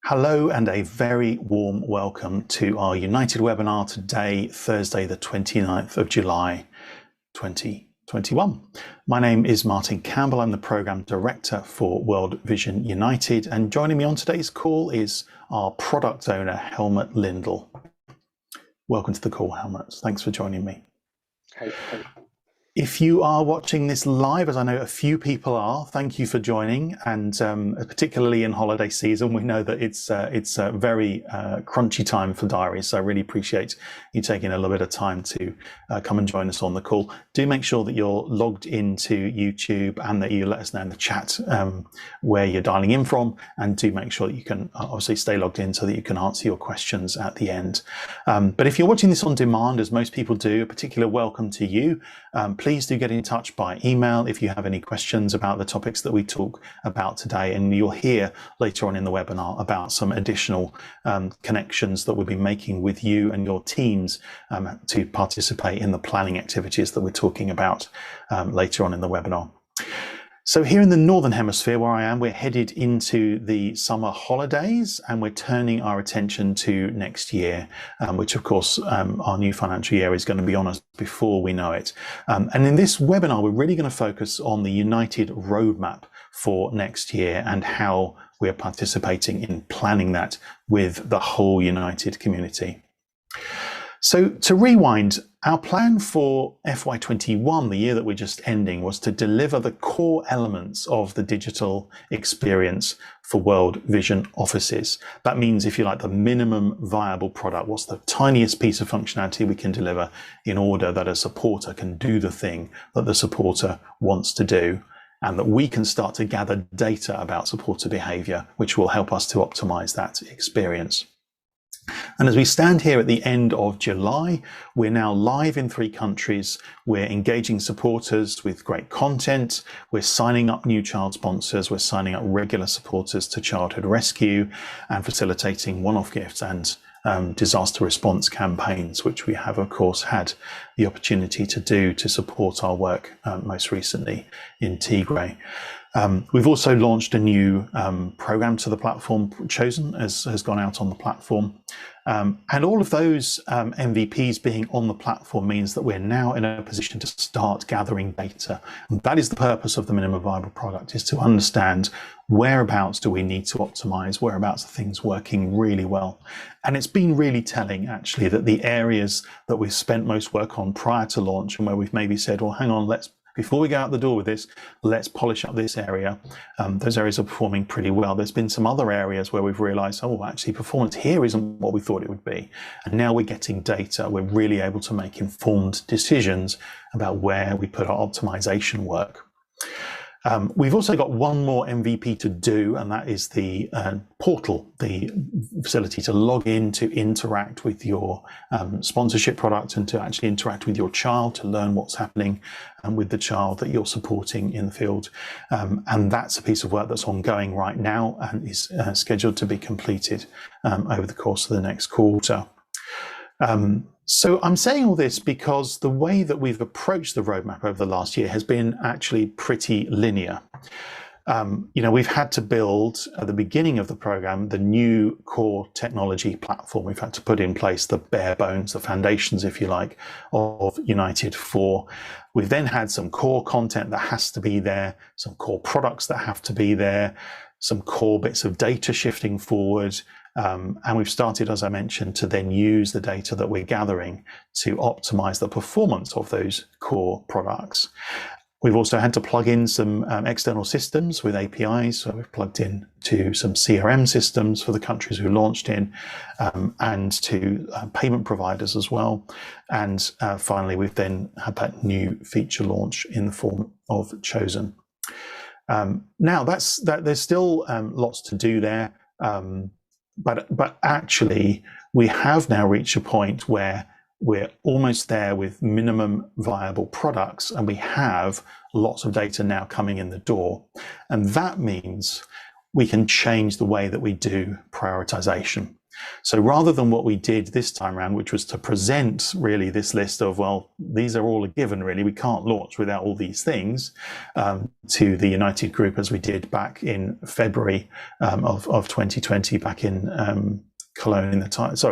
Hello and a very warm welcome to our United webinar today, Thursday, the 29th of July, 2021. My name is Martin Campbell. I'm the Programme Director for World Vision United, and joining me on today's call is our Product Owner, Helmut Lindl. Welcome to the call, Helmut. Thanks for joining me. Hey. If you are watching this live, as I know a few people are, thank you for joining. And particularly in holiday season, we know that it's a very crunchy time for diaries. So I really appreciate you taking a little bit of time to come and join us on the call. Do make sure that you're logged into YouTube and that you let us know in the chat where you're dialing in from. And do make sure that you can obviously stay logged in so that you can answer your questions at the end. But if you're watching this on demand, as most people do, a particular welcome to you. Please do get in touch by email if you have any questions about the topics that we talk about today, and you'll hear later on in the webinar about some additional connections that we'll be making with you and your teams to participate in the planning activities that we're talking about later on in the webinar. So here in the Northern Hemisphere where I am, we're headed into the summer holidays and we're turning our attention to next year, which of course our new financial year is going to be on us before we know it. And in this webinar, we're really going to focus on the United roadmap for next year and how we're participating in planning that with the whole United community. So to rewind, our plan for FY21, the year that we're just ending, was to deliver the core elements of the digital experience for World Vision offices. That means, if you like, the minimum viable product. What's the tiniest piece of functionality we can deliver in order that a supporter can do the thing that the supporter wants to do, and that we can start to gather data about supporter behavior, which will help us to optimize that experience. And as we stand here at the end of July, we're now live in 3 countries. We're engaging supporters with great content. We're signing up new child sponsors. We're signing up regular supporters to childhood rescue and facilitating one-off gifts and disaster response campaigns, which we have, of course, had the opportunity to do to support our work most recently in Tigray. We've also launched a new program to the platform. Chosen has gone out on the platform. And all of those MVPs being on the platform means that we're now in a position to start gathering data. And that is the purpose of the minimum viable product, is to understand whereabouts do we need to optimize, whereabouts are things working really well. And it's been really telling, actually, that the areas that we've spent most work on prior to launch and where we've maybe said, well, hang on, before we go out the door with this, let's polish up this area. Those areas are performing pretty well. There's been some other areas where we've realized, oh, actually performance here isn't what we thought it would be. And now we're getting data. We're really able to make informed decisions about where we put our optimization work. We've also got one more MVP to do, and that is the portal, the facility to log in, to interact with your sponsorship product and to actually interact with your child, to learn what's happening with the child that you're supporting in the field. And that's a piece of work that's ongoing right now and is scheduled to be completed over the course of the next quarter. So I'm saying all this because the way that we've approached the roadmap over the last year has been actually pretty linear. We've had to build at the beginning of the program the new core technology platform. We've had to put in place the bare bones, the foundations, if you like, of United 4. We've then had some core content that has to be there, some core products that have to be there, some core bits of data shifting forward. And we've started, as I mentioned, to then use the data that we're gathering to optimize the performance of those core products. We've also had to plug in some external systems with APIs. So we've plugged in to some CRM systems for the countries we launched in, and to payment providers as well. And finally, we've then had that new feature launch in the form of Chosen. Now, there's still lots to do there. But actually, we have now reached a point where we're almost there with minimum viable products, and we have lots of data now coming in the door. And that means we can change the way that we do prioritization. So rather than what we did this time around, which was to present really this list of, well, these are all a given really, we can't launch without all these things, to the United group as we did back in February of 2020, back in Cologne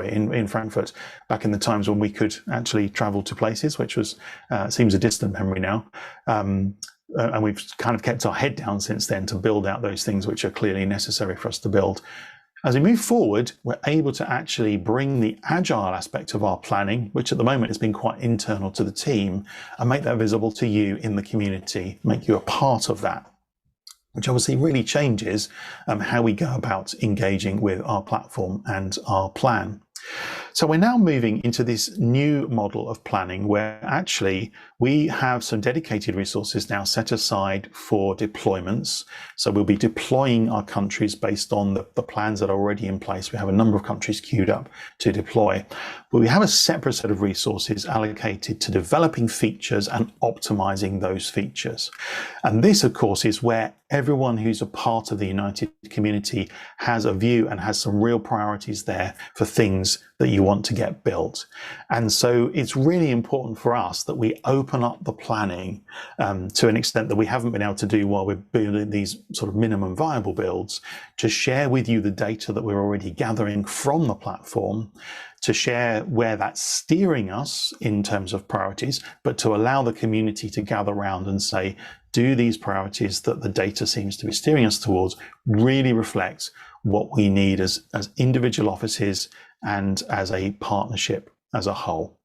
in Frankfurt, back in the times when we could actually travel to places, which was seems a distant memory now. And we've kind of kept our head down since then to build out those things which are clearly necessary for us to build. As we move forward, we're able to actually bring the agile aspect of our planning, which at the moment has been quite internal to the team, and make that visible to you in the community, make you a part of that, which obviously really changes how we go about engaging with our platform and our plan. So we're now moving into this new model of planning where actually we have some dedicated resources now set aside for deployments. So we'll be deploying our countries based on the plans that are already in place. We have a number of countries queued up to deploy, but we have a separate set of resources allocated to developing features and optimizing those features. And this, of course, is where everyone who's a part of the United community has a view and has some real priorities there for things that you want to get built. And so it's really important for us that we open up the planning to an extent that we haven't been able to do while we're building these sort of minimum viable builds, to share with you the data that we're already gathering from the platform, to share where that's steering us in terms of priorities, but to allow the community to gather around and say, do these priorities that the data seems to be steering us towards really reflect what we need as individual offices and as a partnership as a whole.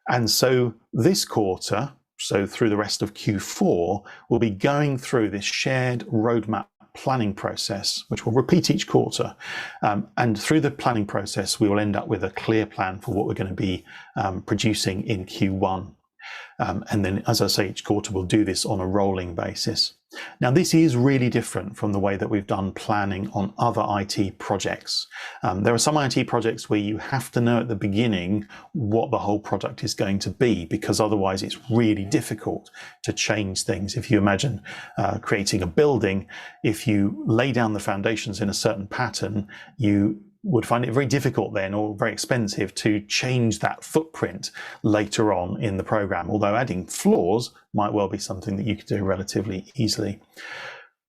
And so this quarter, so through the rest of Q4, we'll be going through this shared roadmap planning process, which will repeat each quarter. And through the planning process, we will end up with a clear plan for what we're going to be producing in Q1. And then, as I say, each quarter we'll do this on a rolling basis. Now, this is really different from the way that we've done planning on other IT projects. There are some IT projects where you have to know at the beginning what the whole product is going to be, because otherwise it's really difficult to change things. If you imagine creating a building, if you lay down the foundations in a certain pattern, you would find it very difficult then, or very expensive, to change that footprint later on in the program, although adding floors might well be something that you could do relatively easily.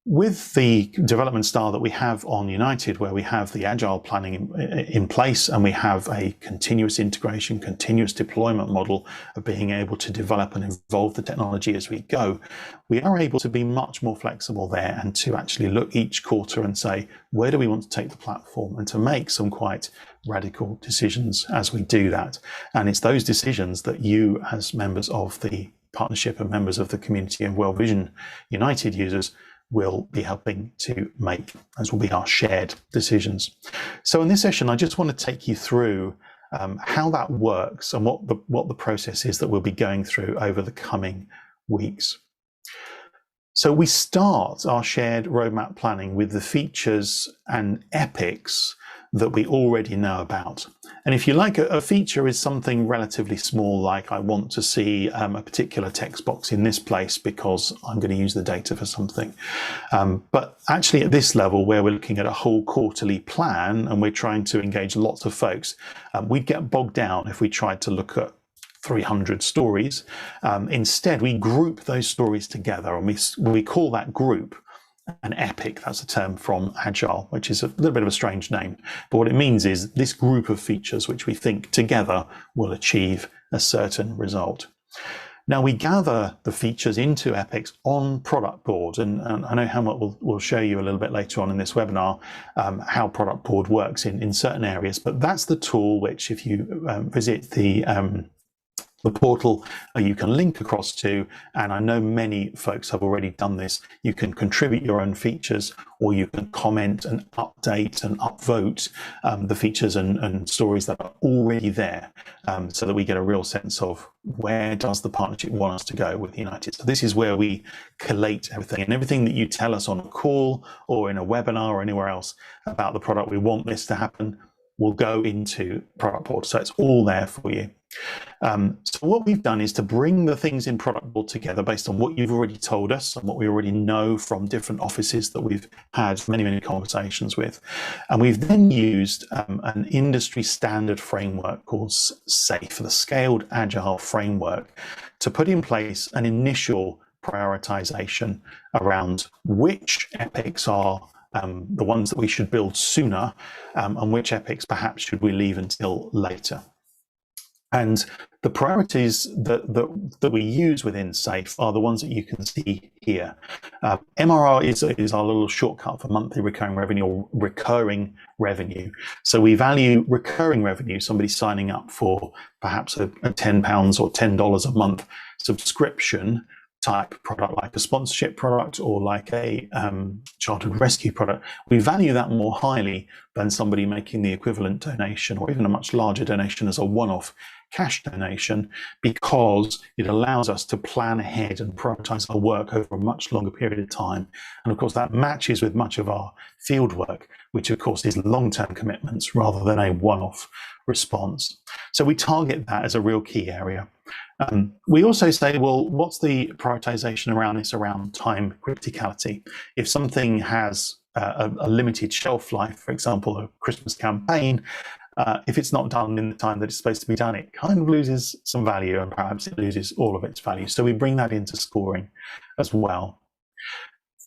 With the development style that we have on United, where we have the agile planning in place and we have a continuous integration, continuous deployment model of being able to develop and evolve the technology as we go, we are able to be much more flexible there and to actually look each quarter and say, where do we want to take the platform, and to make some quite radical decisions as we do that. And it's those decisions that you, as members of the partnership and members of the community of World Vision United users, will be helping to make, as will be our shared decisions. So in this session, I just want to take you through how that works and what the process is that we'll be going through over the coming weeks. So we start our shared roadmap planning with the features and epics that we already know about. And if you like, a feature is something relatively small, like I want to see a particular text box in this place because I'm going to use the data for something. But actually at this level, where we're looking at a whole quarterly plan and we're trying to engage lots of folks, we'd get bogged down if we tried to look at 300 stories. Instead, we group those stories together, and we call that group an epic. That's a term from Agile, which is a little bit of a strange name. But what it means is this group of features which we think together will achieve a certain result. Now, we gather the features into epics on product board, and I know Helmut will show you a little bit later on in this webinar how product board works in certain areas, but that's the tool which, if you visit the portal, you can link across to, and I know many folks have already done this. You can contribute your own features, or you can comment and update and upvote the features and stories that are already there, so that we get a real sense of where does the partnership want us to go with United. So this is where we collate everything, and everything that you tell us on a call or in a webinar or anywhere else about the product, we want this to happen. will go into product board. So it's all there for you. So what we've done is to bring the things in product board together based on what you've already told us and what we already know from different offices that we've had many conversations with. And we've then used an industry standard framework called SAFE, the Scaled Agile Framework, to put in place an initial prioritization around which epics are the ones that we should build sooner, and which epics perhaps should we leave until later. And the priorities that we use within SAFE are the ones that you can see here. MRR is our little shortcut for monthly recurring revenue or recurring revenue. So we value recurring revenue, somebody signing up for perhaps a £10 or $10 a month subscription type product, like a sponsorship product or like a childhood rescue product. We value that more highly than somebody making the equivalent donation or even a much larger donation as a one-off cash donation, because it allows us to plan ahead and prioritize our work over a much longer period of time. And of course that matches with much of our field work, which of course is long-term commitments rather than a one-off response. So we target that as a real key area. We also say, well, what's the prioritization around this, around time criticality? If something has a limited shelf life, for example, a Christmas campaign, if it's not done in the time that it's supposed to be done, it kind of loses some value and perhaps it loses all of its value. So we bring that into scoring as well.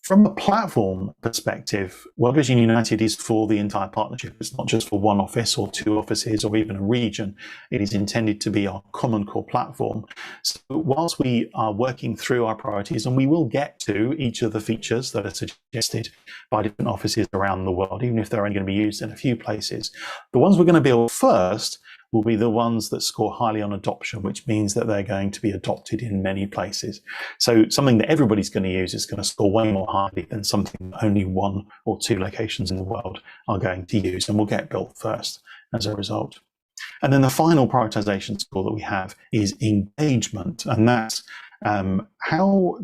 From a platform perspective, World Vision United is for the entire partnership. It's not just for one office or two offices or even a region. It is intended to be our common core platform. So whilst we are working through our priorities, and we will get to each of the features that are suggested by different offices around the world, even if they're only going to be used in a few places, the ones we're going to build first will be the ones that score highly on adoption, which means that they're going to be adopted in many places. So something that everybody's going to use is going to score way more highly than something that only one or two locations in the world are going to use, and will get built first as a result. And then the final prioritization score that we have is engagement, and that's how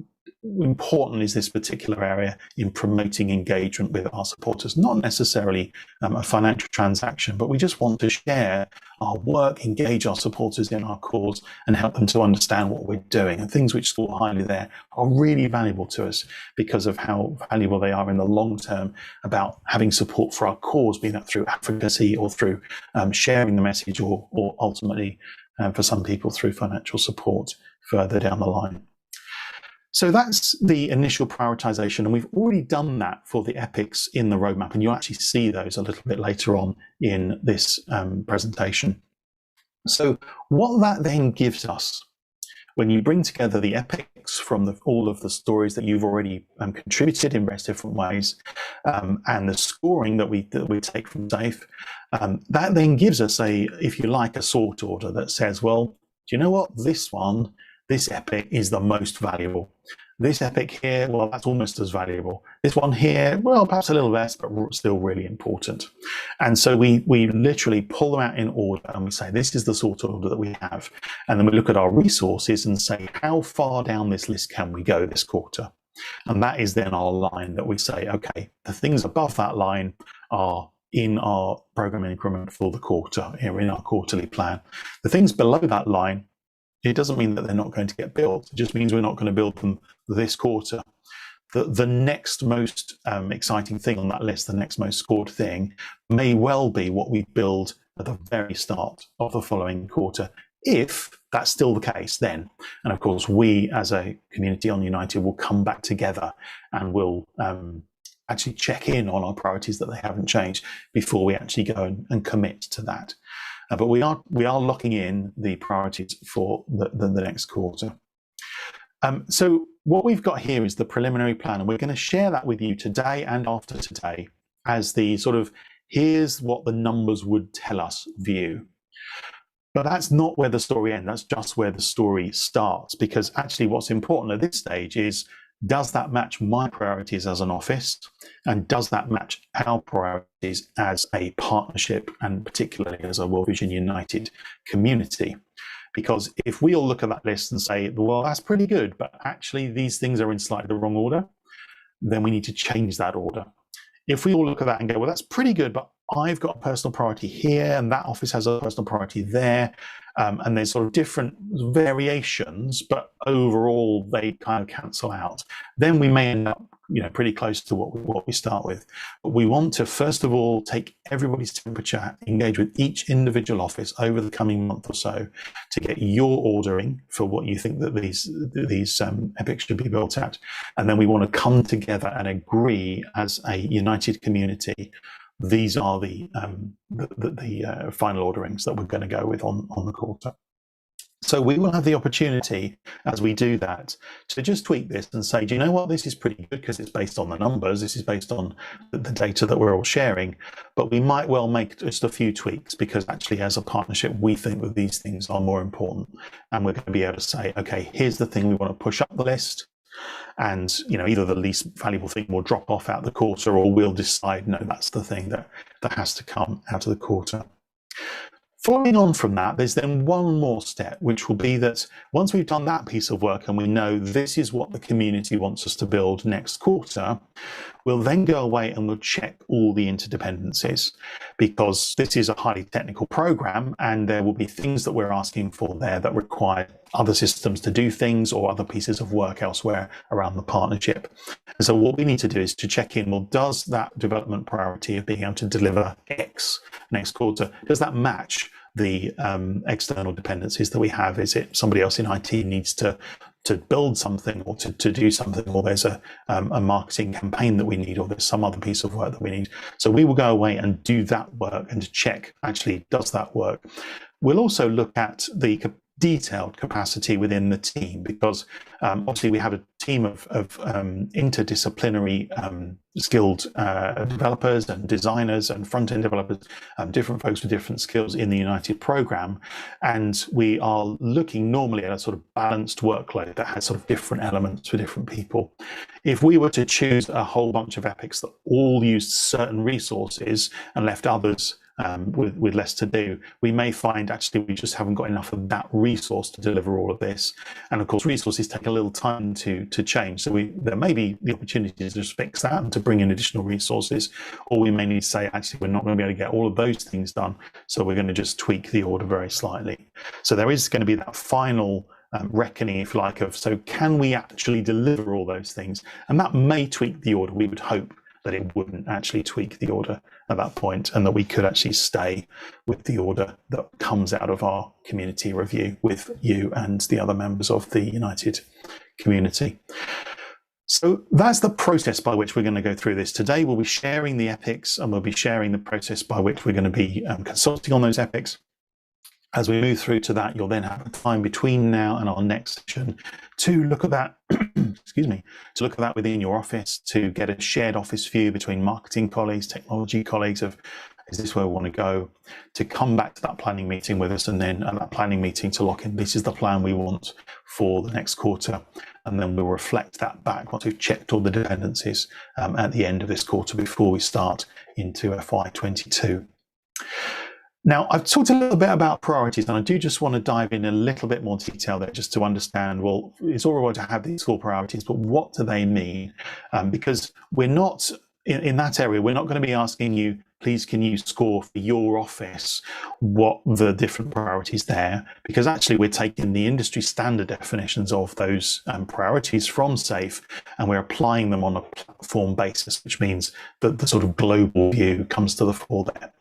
important is this particular area in promoting engagement with our supporters. Not necessarily a financial transaction, but we just want to share our work, engage our supporters in our cause, and help them to understand what we're doing. And things which score highly there are really valuable to us because of how valuable they are in the long term about having support for our cause, be that through advocacy or through sharing the message, or ultimately for some people through financial support further down the line. So that's the initial prioritization, and we've already done that for the epics in the roadmap, and you'll actually see those a little bit later on in this presentation. So what that then gives us, when you bring together the epics from all of the stories that you've already contributed in various different ways, and the scoring that we take from SAFE, that then gives us if you like, a sort order that says, well, do you know what, this epic is the most valuable. This epic here, well, that's almost as valuable. This one here, well, perhaps a little less, but still really important. And so we literally pull them out in order, and we say, this is the sort of order that we have. And then we look at our resources and say, how far down this list can we go this quarter? And that is then our line that we say, okay, the things above that line are in our program increment for the quarter, in our quarterly plan. The things below that line, it doesn't mean that they're not going to get built. It just means we're not going to build them this quarter. The next most exciting thing on that list, the next most scored thing, may well be what we build at the very start of the following quarter, if that's still the case then. And of course, we as a community on United will come back together and we'll actually check in on our priorities that they haven't changed before we actually go and commit to that. But we are locking in the priorities for the next quarter. So what we've got here is the preliminary plan, and we're going to share that with you today and after today as the sort of, here's what the numbers would tell us view. But that's not where the story ends, that's just where the story starts, because actually what's important at this stage is, does that match my priorities as an office? And does that match our priorities as a partnership, and particularly as a World Vision United community? Because if we all look at that list and say, well, that's pretty good, but actually these things are in slightly the wrong order, then we need to change that order. If we all look at that and go, well, that's pretty good, but I've got a personal priority here, and that office has a personal priority there. And there's sort of different variations, but overall they kind of cancel out. Then we may end up, pretty close to what we start with. But we want to first of all take everybody's temperature, engage with each individual office over the coming month or so to get your ordering for what you think that these epics should be built at, and then we want to come together and agree as a united community. These are the final orderings that we're going to go with on the quarter. So we will have the opportunity, as we do that, to just tweak this and say, do you know what, this is pretty good because it's based on the numbers, this is based on the data that we're all sharing, but we might well make just a few tweaks because actually as a partnership, we think that these things are more important. And we're going to be able to say, okay, here's the thing we want to push up the list. And either the least valuable thing will drop off out the quarter, or we'll decide, no, that's the thing that has to come out of the quarter. Following on from that, there's then one more step, which will be that once we've done that piece of work and we know this is what the community wants us to build next quarter, we'll then go away and we'll check all the interdependencies, because this is a highly technical program and there will be things that we're asking for there that require other systems to do things or other pieces of work elsewhere around the partnership. And so what we need to do is to check in, well, does that development priority of being able to deliver X next quarter, does that match the external dependencies that we have? Is it somebody else in IT needs to build something or to do something, or there's a marketing campaign that we need, or there's some other piece of work that we need? So we will go away and do that work and to check, actually, does that work? We'll also look at the detailed capacity within the team, because obviously we have a team of interdisciplinary skilled developers and designers and front-end developers, different folks with different skills in the United program, and we are looking normally at a sort of balanced workload that has sort of different elements for different people. If we were to choose a whole bunch of epics that all used certain resources and left others with less to do, we may find actually we just haven't got enough of that resource to deliver all of this. And of course, resources take a little time to change. So there may be the opportunity to just fix that and to bring in additional resources, or we may need to say, actually, we're not going to be able to get all of those things done. So we're going to just tweak the order very slightly. So there is going to be that final reckoning, if you like, of, so can we actually deliver all those things? And that may tweak the order. We would hope that it wouldn't actually tweak the order at that point, and that we could actually stay with the order that comes out of our community review with you and the other members of the United community. So that's the process by which we're going to go through this. Today we'll be sharing the epics, and we'll be sharing the process by which we're going to be consulting on those epics. As we move through to that, you'll then have a time between now and our next session to look at that, excuse me, to look at that within your office, to get a shared office view between marketing colleagues, technology colleagues of, is this where we want to go? To come back to that planning meeting with us, and then at that planning meeting to lock in, this is the plan we want for the next quarter. And then we'll reflect that back once we've checked all the dependencies at the end of this quarter before we start into FY22. Now, I've talked a little bit about priorities, and I do just want to dive in a little bit more detail there just to understand, well, it's all right to have these core priorities, but what do they mean? Because we're not, in that area, we're not going to be asking you, please, can you score for your office what the different priorities there? Because actually we're taking the industry standard definitions of those priorities from SAFE, and we're applying them on a platform basis, which means that the sort of global view comes to the fore there.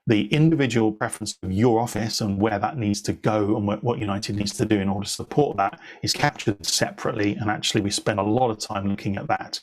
The individual preference of your office and where that needs to go and what United needs to do in order to support that is captured separately, and actually we spend a lot of time looking at that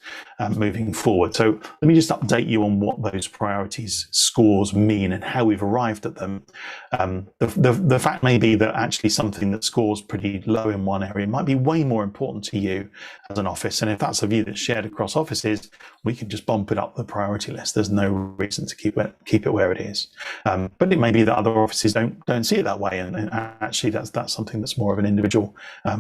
moving forward. So let me just update you on what those priorities scores mean and how we've arrived at them. The fact may be that actually something that scores pretty low in one area might be way more important to you as an office, and if that's a view that's shared across offices, we can just bump it up the priority list. There's no reason to keep it where it is. But it may be that other offices don't see it that way, and actually that's something that's more of an individual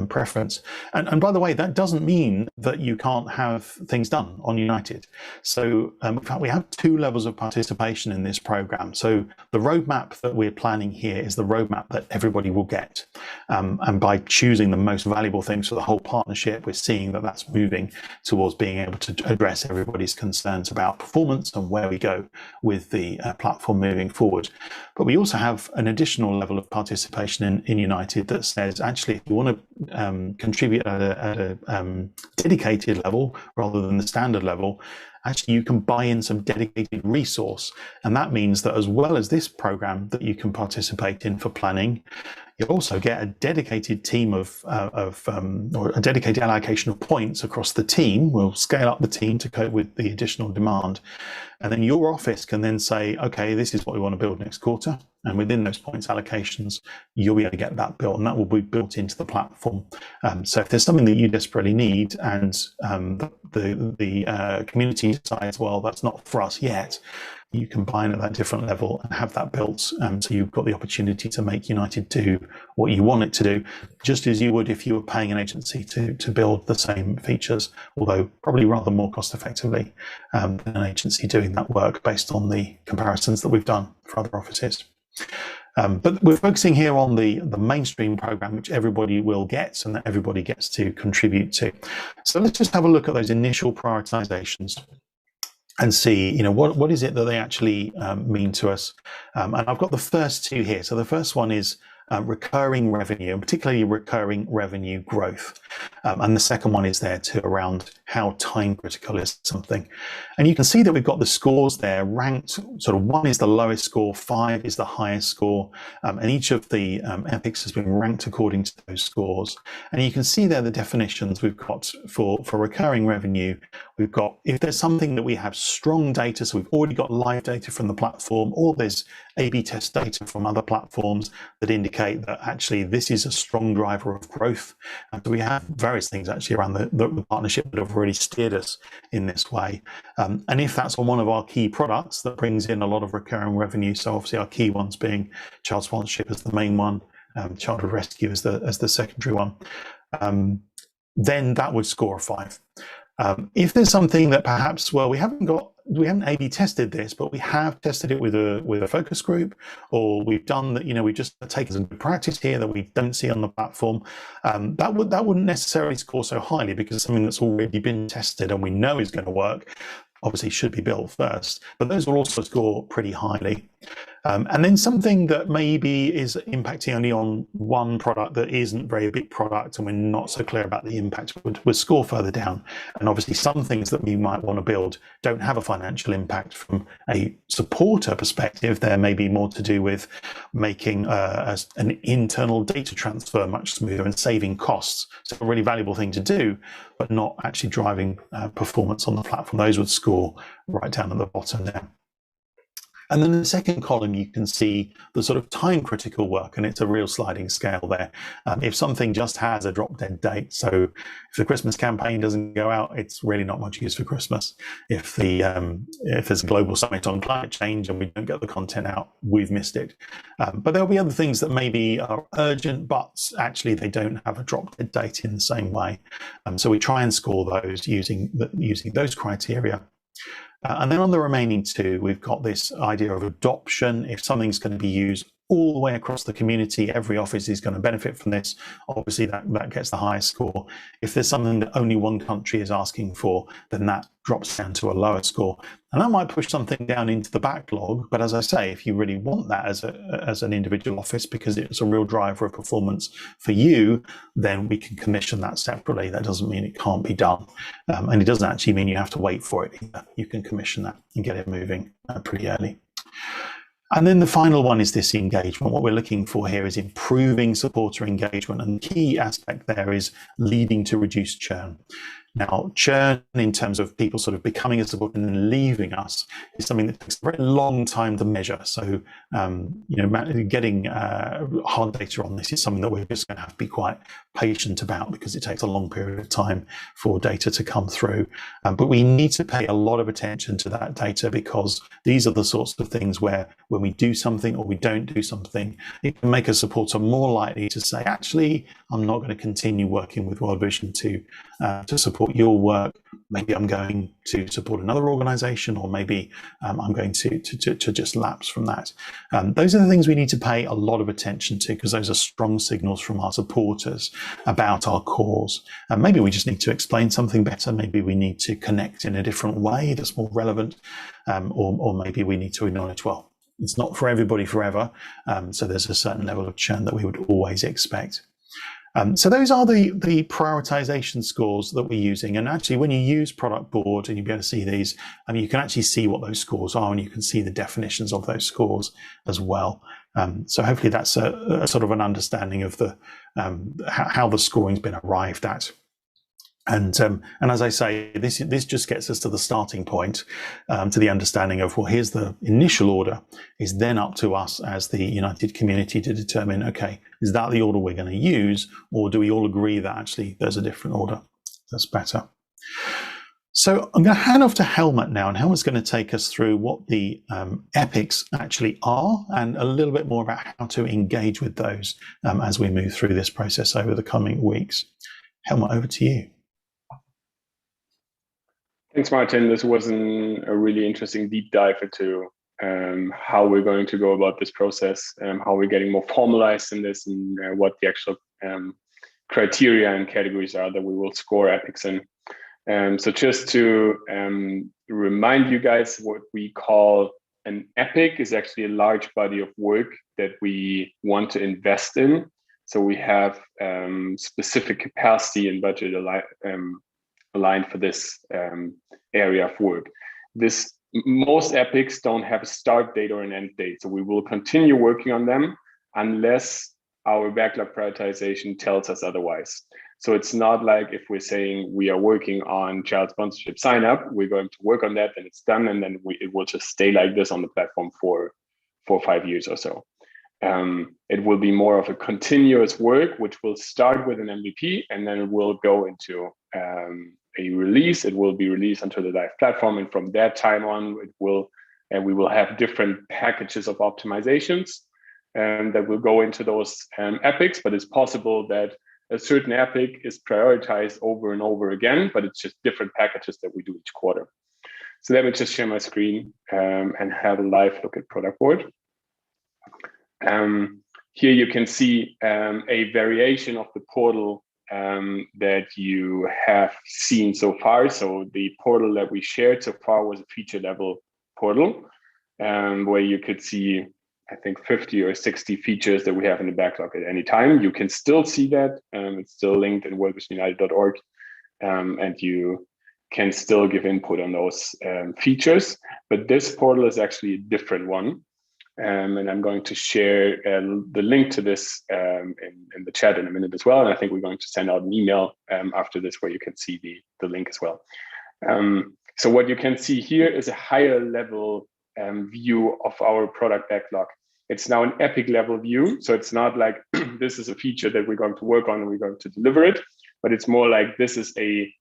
preference. And by the way, that doesn't mean that you can't have things done on United. So in fact, we have 2 levels of participation in this program. So the roadmap that we're planning here is the roadmap that everybody will get. And by choosing the most valuable things for the whole partnership, we're seeing that that's moving towards being able to address everybody's concerns about performance and where we go with the platform moving forward. But we also have an additional level of participation in United that says, actually, if you want to contribute at a dedicated level rather than the standard level, actually you can buy in some dedicated resource. And that means that as well as this program that you can participate in for planning, you'll also get a dedicated team or a dedicated allocation of points across the team. We'll scale up the team to cope with the additional demand. And then your office can then say, okay, this is what we want to build next quarter. And within those points allocations, you'll be able to get that built, and that will be built into the platform. So if there's something that you desperately need and the community decides, well, that's not for us yet, you can buy in at that different level and have that built. So you've got the opportunity to make United do what you want it to do, just as you would if you were paying an agency to build the same features, although probably rather more cost effectively than an agency doing that work based on the comparisons that we've done for other offices. But we're focusing here on the mainstream program, which everybody will get and that everybody gets to contribute to. So let's just have a look at those initial prioritizations and see, what is it that they actually mean to us. And I've got the first 2 here. So the first one is recurring revenue, and particularly recurring revenue growth. And the second one is there too, around how time critical is something. And you can see that we've got the scores there ranked, sort of 1 is the lowest score, 5 is the highest score, and each of the epics has been ranked according to those scores. And you can see there the definitions we've got for recurring revenue. We've got, if there's something that we have strong data, so we've already got live data from the platform, or there's A/B test data from other platforms that indicate that actually this is a strong driver of growth. And so we have various things actually around the partnership that have already steered us in this way. And if that's on one of our key products that brings in a lot of recurring revenue, so obviously our key ones being child sponsorship as the main one, childhood rescue as the secondary one, then that would score a 5. If there's something that perhaps, well, we haven't A/B tested this, but we have tested it with a focus group, or we've done that, we just take as a good practice here that we don't see on the platform, that wouldn't necessarily score so highly, because something that's already been tested and we know is going to work obviously should be built first, but those will also score pretty highly. And then something that maybe is impacting only on one product that isn't very big product and we're not so clear about the impact would score further down. And obviously some things that we might want to build don't have a financial impact from a supporter perspective. They're maybe more to do with making an internal data transfer much smoother and saving costs. So a really valuable thing to do, but not actually driving performance on the platform. Those would score right down at the bottom there. And then in the second column, you can see the sort of time critical work, and it's a real sliding scale there. If something just has a drop dead date, so if the Christmas campaign doesn't go out, it's really not much use for Christmas. If there's a global summit on climate change and we don't get the content out, we've missed it. But there'll be other things that maybe are urgent, but actually they don't have a drop dead date in the same way. So we try and score those using those criteria. And then on the remaining 2, we've got this idea of adoption. If something's going to be used all the way across the community, every office is going to benefit from this. Obviously, that gets the highest score. If there's something that only one country is asking for, then that drops down to a lower score. And that might push something down into the backlog. But as I say, if you really want that as an individual office, because it's a real driver of performance for you, then we can commission that separately. That doesn't mean it can't be done. And it doesn't actually mean you have to wait for it either. You can commission that and get it moving pretty early. And then the final one is this engagement. What we're looking for here is improving supporter engagement. And the key aspect there is leading to reduced churn. Now, churn in terms of people sort of becoming a supporter and then leaving us is something that takes a very long time to measure. So, getting hard data on this is something that we're just going to have to be quite patient about, because it takes a long period of time for data to come through. But we need to pay a lot of attention to that data, because these are the sorts of things where when we do something or we don't do something, it can make a supporter more likely to say, actually, I'm not going to continue working with World Vision to support your work. Maybe I'm going to support another organization, or maybe I'm going to just lapse from that. Those are the things we need to pay a lot of attention to, because those are strong signals from our supporters about our cause. Maybe we just need to explain something better. Maybe we need to connect in a different way that's more relevant, or maybe we need to acknowledge, well, it's not for everybody forever. So there's a certain level of churn that we would always expect. So those are the prioritization scores that we're using. And actually, when you use Product Board and you'll be able to see these, you can actually see what those scores are, and you can see the definitions of those scores as well. So hopefully that's a sort of an understanding of the how the scoring's been arrived at. And as I say, this just gets us to the starting point, to the understanding of, well, here's the initial order. Is then up to us as the United community to determine, okay, is that the order we're going to use, or do we all agree that actually there's a different order that's better? So I'm going to hand off to Helmut now, and Helmut's going to take us through what the epics actually are, and a little bit more about how to engage with those as we move through this process over the coming weeks. Helmut, over to you. Thanks, Martin. This was a really interesting deep dive into how we're going to go about this process, how we're getting more formalized in this, and what the actual criteria and categories are that we will score epics in. So just to remind you guys, what we call an epic is actually a large body of work that we want to invest in. So we have specific capacity and budget aligned for this area of work. Most epics don't have a start date or an end date, so we will continue working on them unless our backlog prioritization tells us otherwise. So it's not like if we're saying we are working on child sponsorship sign up, we're going to work on that and it's done, and then it will just stay like this on the platform for 4 or 5 years or so. It will be more of a continuous work, which will start with an MVP, and then it will go into a release. It will be released onto the live platform, and from that time on, we will have different packages of optimizations that will go into those epics. But it's possible that a certain epic is prioritized over and over again, but it's just different packages that we do each quarter. So let me just share my screen and have a live look at Product Board. Here you can see a variation of the portal that you have seen so far. So the portal that we shared so far was a feature level portal, where you could see, I think, 50 or 60 features that we have in the backlog at any time. You can still see that. It's still linked in worldvisionunited.org, and you can still give input on those features. But this portal is actually a different one. And I'm going to share the link to this in the chat in a minute as well. And I think we're going to send out an email after this where you can see the link as well. So what you can see here is a higher level view of our product backlog. It's now an epic level view. So it's not like this is a feature that we're going to work on and we're going to deliver it, but it's more like this is a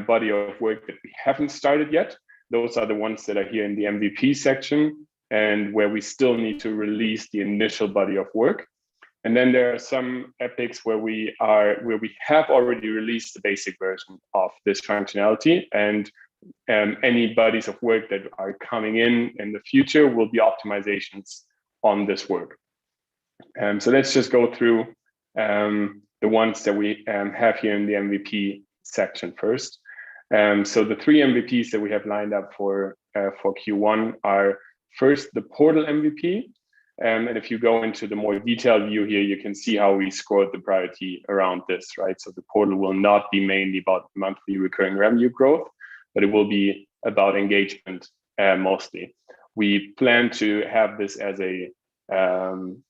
body of work that we haven't started yet. Those are the ones that are here in the MVP section, and where we still need to release the initial body of work. And then there are some epics where we have already released the basic version of this functionality, and any bodies of work that are coming in the future will be optimizations on this work. So let's just go through the ones that we have here in the MVP section first. So the 3 MVPs that we have lined up for Q1 are first the portal MVP. And if you go into the more detailed view here, you can see how we scored the priority around this, right? So the portal will not be mainly about monthly recurring revenue growth, but it will be about engagement mostly. We plan to have this as a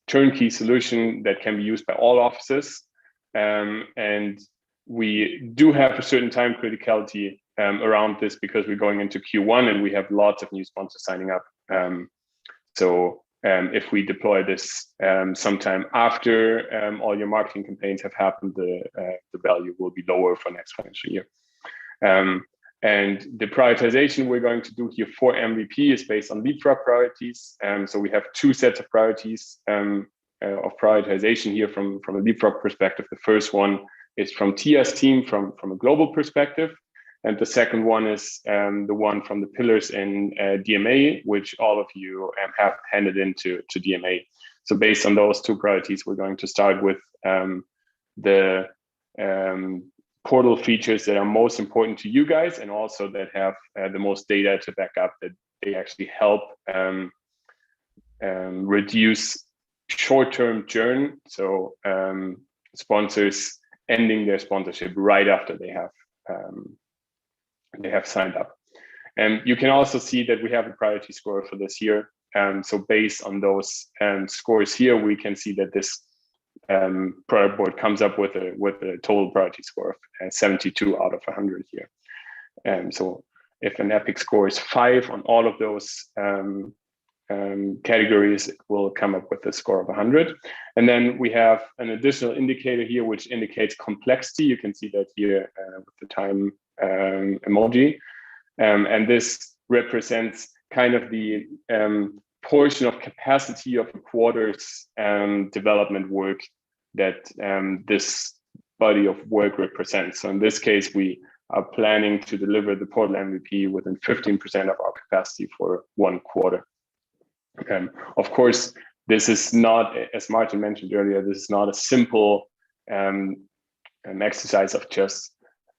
turnkey solution that can be used by all offices. And we do have a certain time criticality around this because we're going into Q1 and we have lots of new sponsors signing up. If we deploy this sometime after all your marketing campaigns have happened, the value will be lower for next financial year. And the prioritization we're going to do here for MVP is based on leapfrog priorities. So we have two sets of priorities of prioritization here from a leapfrog perspective. The first one is from Tia's team from a global perspective. And the second one is the one from the pillars in DMA, which all of you have handed into DMA. So based on those two priorities, we're going to start with the portal features that are most important to you guys, and also that have the most data to back up that they actually help reduce short-term churn. So sponsors ending their sponsorship right after they have signed up. And you can also see that we have a priority score for this year. So based on those scores here, we can see that this product board comes up with a total priority score of 72 out of 100 here. So if an epic score is 5 on all of those categories, it will come up with a score of 100. And then we have an additional indicator here, which indicates complexity. You can see that here with the time emoji. And this represents kind of the portion of capacity of a quarter's development work that this body of work represents. So in this case, we are planning to deliver the portal MVP within 15% of our capacity for 1 quarter. Of course, this is not, as Martin mentioned earlier, this is not a simple exercise of just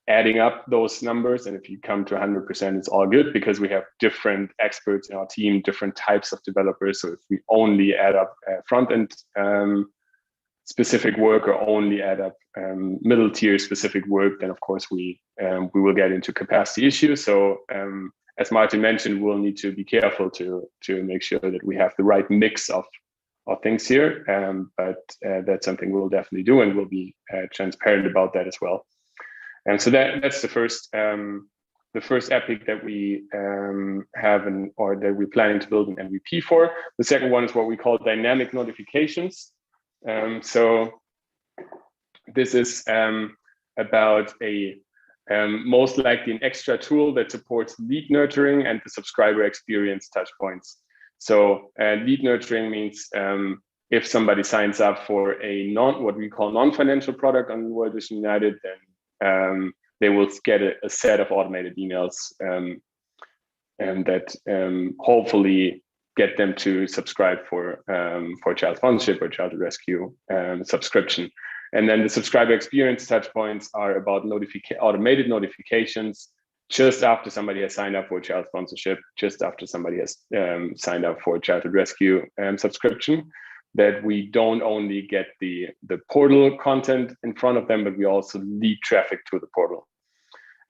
adding up those numbers. And if you come to 100%, it's all good, because we have different experts in our team, different types of developers. So if we only add up front-end specific work or only add up middle tier specific work, then of course we will get into capacity issues. So as Martin mentioned, we'll need to be careful to make sure that we have the right mix of things here. But that's something we'll definitely do, and we'll be transparent about that as well. And so that's the first epic that we have or that we're planning to build an MVP for. The second one is what we call dynamic notifications. So this is about most likely an extra tool that supports lead nurturing and the subscriber experience touchpoints. So lead nurturing means if somebody signs up for what we call non-financial product on World Vision United, then they will get a set of automated emails and that hopefully get them to subscribe for child sponsorship or child rescue subscription. And then the subscriber experience touchpoints are about automated notifications just after somebody has signed up for child sponsorship, just after somebody has signed up for childhood rescue subscription, that we don't only get the portal content in front of them, but we also lead traffic to the portal.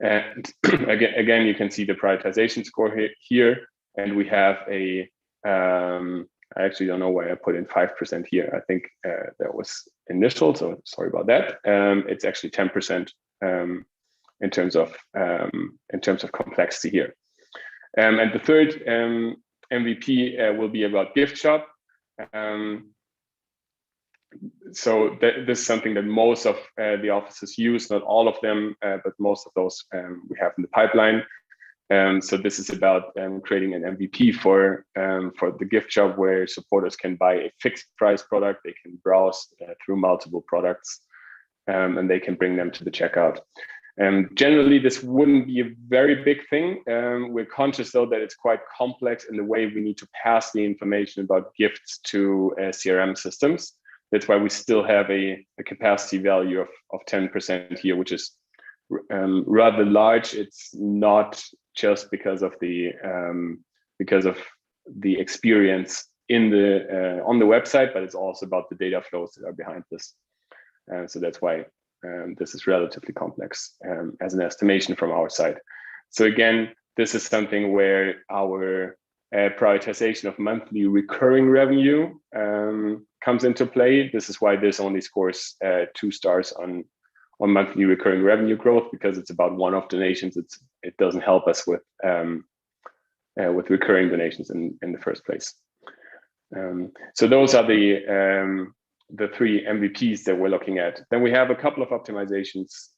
And again, you can see the prioritization score here, and we have I actually don't know why I put in 5% here. I think that was initial, so sorry about that. It's actually 10% in terms of complexity here. And the third MVP will be about gift shop. So this is something that most of the offices use, not all of them, but most of those we have in the pipeline. So this is about creating an MVP for the gift shop, where supporters can buy a fixed price product. They can browse through multiple products, and they can bring them to the checkout. Generally, this wouldn't be a very big thing. We're conscious, though, that it's quite complex in the way we need to pass the information about gifts to CRM systems. That's why we still have a capacity value of 10% here, which is rather large. It's not just because of the experience in on the website, but it's also about the data flows that are behind this. So that's why this is relatively complex as an estimation from our side. So again, this is something where our prioritization of monthly recurring revenue comes into play. This is why this only scores 2 stars on monthly recurring revenue growth, because it's about one-off donations. It doesn't help us with recurring donations in the first place. So those are the three MVPs that we're looking at. Then we have a couple of optimizations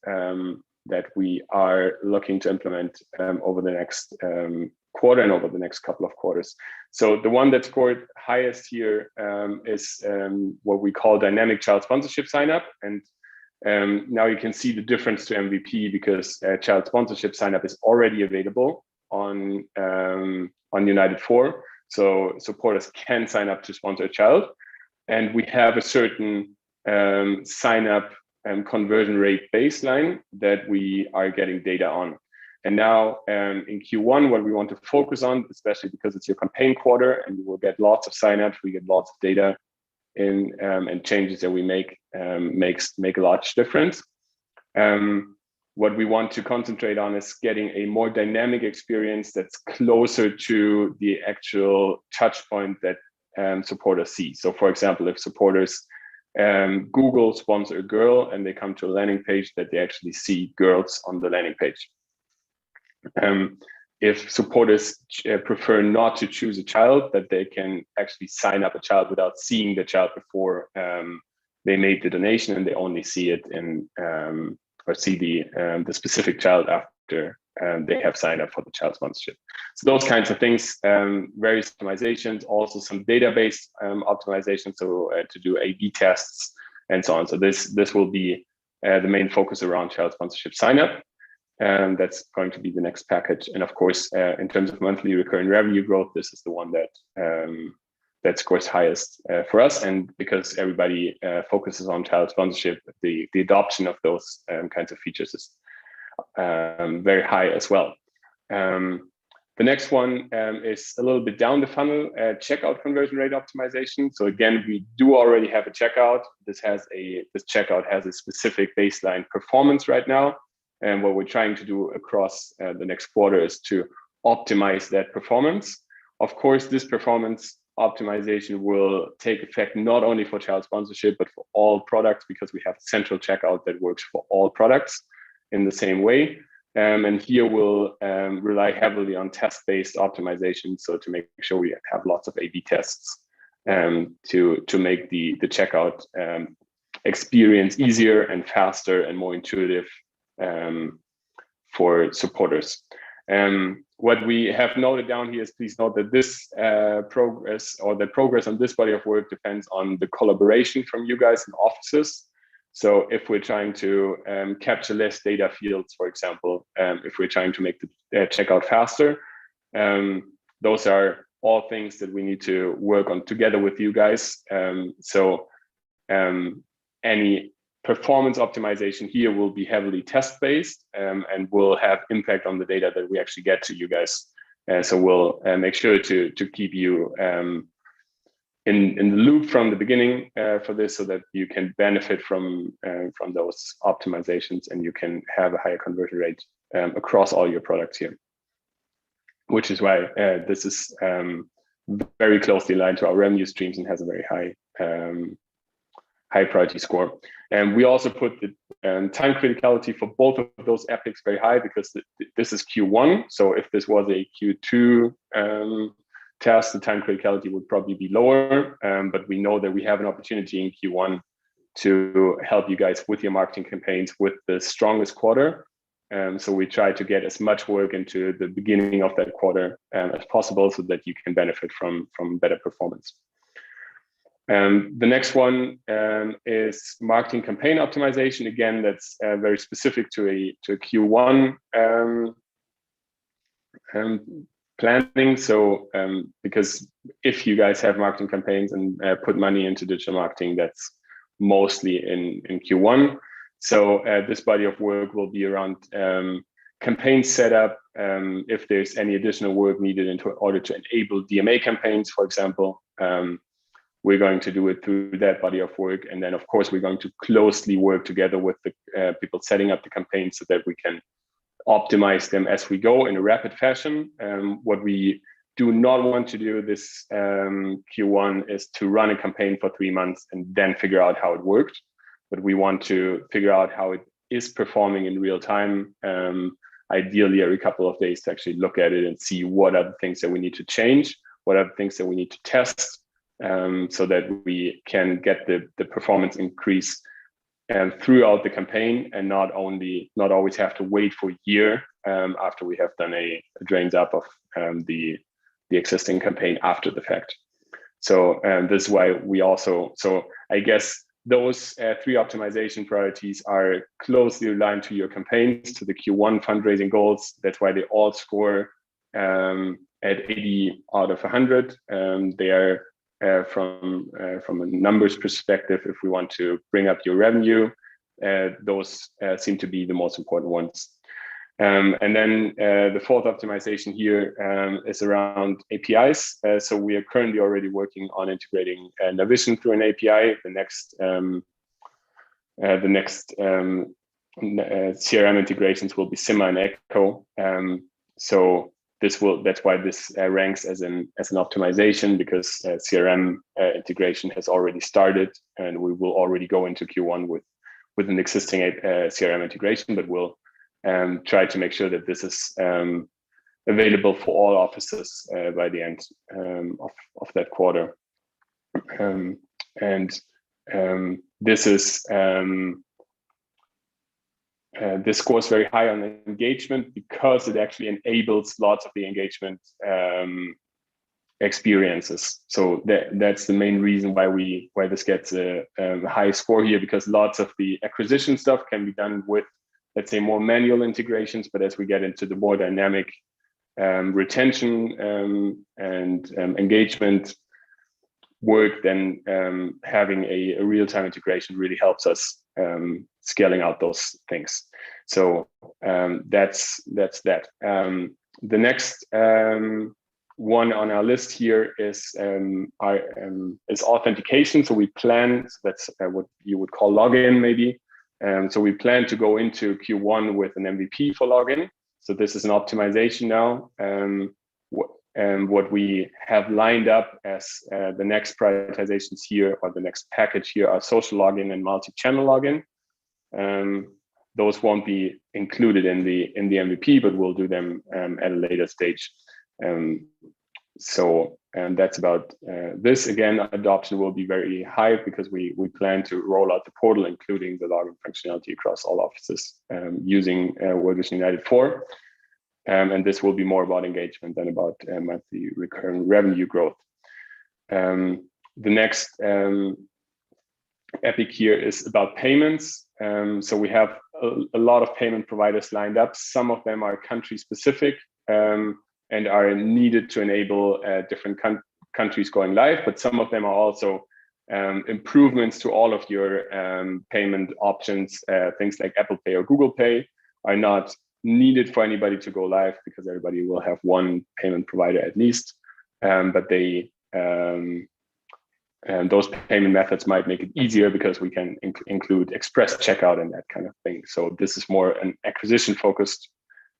that we are looking to implement over the next quarter and over the next couple of quarters. So the one that scored highest here is what we call dynamic child sponsorship sign up. And now you can see the difference to MVP, because child sponsorship sign up is already available on United 4. So supporters can sign up to sponsor a child. And we have a certain sign up conversion rate baseline that we are getting data on. And now in Q1, what we want to focus on, especially because it's your campaign quarter and you will get lots of signups, we get lots of data in, and changes that we make a large difference. What we want to concentrate on is getting a more dynamic experience that's closer to the actual touch point that supporters see. So for example, if supporters Google sponsor a girl and they come to a landing page, that they actually see girls on the landing page. If supporters prefer not to choose a child, that they can actually sign up a child without seeing the child before they made the donation, and they only see it in or see the specific child after they have signed up for the child sponsorship. So those kinds of things, various optimizations, also some database optimization, so to do A/B tests and so on. So this will be the main focus around child sponsorship sign up. That's going to be the next package. And of course, in terms of monthly recurring revenue growth, this is the one that scores highest for us. And because everybody focuses on child sponsorship, the adoption of those kinds of features is very high as well. The next one is a little bit down the funnel, checkout conversion rate optimization. So again, we do already have a checkout. This checkout has a specific baseline performance right now. And what we're trying to do across the next quarter is to optimize that performance. Of course, this performance optimization will take effect not only for child sponsorship, but for all products, because we have a central checkout that works for all products in the same way. And here we'll rely heavily on test-based optimization. So to make sure we have lots of A/B tests to make the checkout experience easier and faster and more intuitive for supporters. What we have noted down here is, please note that this progress on this body of work depends on the collaboration from you guys in offices. So if we're trying to capture less data fields, for example, if we're trying to make the checkout faster, those are all things that we need to work on together with you guys. So any performance optimization here will be heavily test-based and will have impact on the data that we actually get to you guys. So we'll make sure to keep you in the loop from the beginning for this, so that you can benefit from those optimizations and you can have a higher conversion rate across all your products here. Which is why this is very closely aligned to our revenue streams and has a very high priority score. And we also put the time criticality for both of those epics very high, because this is Q1. So if this was a Q2 test, the time criticality would probably be lower. But we know that we have an opportunity in Q1 to help you guys with your marketing campaigns with the strongest quarter. So we try to get as much work into the beginning of that quarter as possible, so that you can benefit from better performance. The next one is marketing campaign optimization. Again, that's very specific to a Q1 planning. So because if you guys have marketing campaigns and put money into digital marketing, that's mostly in Q1. So this body of work will be around campaign setup. If there's any additional work needed in order to enable DMA campaigns, for example, we're going to do it through that body of work. And then, of course, we're going to closely work together with the people setting up the campaign, so that we can optimize them as we go in a rapid fashion. What we do not want to do this Q1 is to run a campaign for 3 months and then figure out how it worked. But we want to figure out how it is performing in real time, ideally every couple of days, to actually look at it and see what are the things that we need to change, what are the things that we need to test, so that we can get the performance increase throughout the campaign, and not always have to wait for a year after we have done a drains up of the existing campaign after the fact. So this is why we also, so I guess those 3 optimization priorities are closely aligned to your campaigns, to the Q1 fundraising goals. That's why they all score at 80 out of 100. They are from a numbers perspective, if we want to bring up your revenue, those seem to be the most important ones. And then the 4th optimization here is around APIs. So we are currently already working on integrating Navision through an API. The next CRM integrations will be Simma and Echo. So that's why this ranks as an optimization, because CRM integration has already started, and we will already go into Q1 with an existing CRM integration, but we'll try to make sure that this is available for all offices by the end of that quarter. This is this scores very high on engagement, because it actually enables lots of the engagement experiences. So that's the main reason why this gets a high score here, because lots of the acquisition stuff can be done with, let's say, more manual integrations. But as we get into the more dynamic retention and engagement work, then having a real-time integration really helps us scaling out those things. So that's that. The next one on our list here is authentication. So we plan, so that's what you would call login maybe. So we plan to go into Q1 with an MVP for login. So this is an optimization now. What we have lined up as the next prioritizations here, or the next package here, are social login and multi-channel login. Those won't be included in the MVP, but we'll do them at a later stage. So that's about this. Again, adoption will be very high, because we plan to roll out the portal, including the login functionality, across all offices using World Vision United 4. And this will be more about engagement than about monthly recurring revenue growth. The next epic here is about payments. So we have a lot of payment providers lined up. Some of them are country specific and are needed to enable different countries going live, but some of them are also improvements to all of your payment options. Things like Apple Pay or Google Pay are not needed for anybody to go live, because everybody will have one payment provider at least. But those payment methods might make it easier, because we can include express checkout and that kind of thing. So this is more an acquisition focused